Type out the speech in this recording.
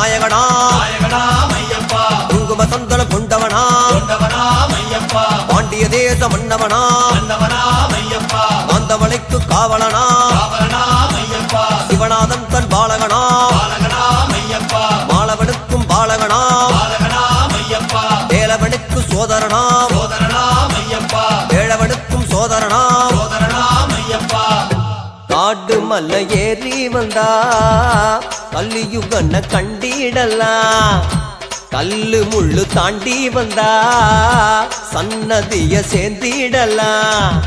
நாயகனா குங்கும சந்தனம் கொண்டவனா பாண்டிய தேச மன்னவனா மாந்தமலைக்கு காவலனா சிவநாதன் தன் பாலகனா மாலவனுக்கும் பாலகனா வேலவனுக்கு சோதரனா வேளவனுக்கும் சோதரனா காடு மல்ல ஏறி வந்தா கல்லியுகன கண்டிடலாம் கல்லு முள்ளு தாண்டி வந்தா சன்னதிய சேர்ந்திடலாம்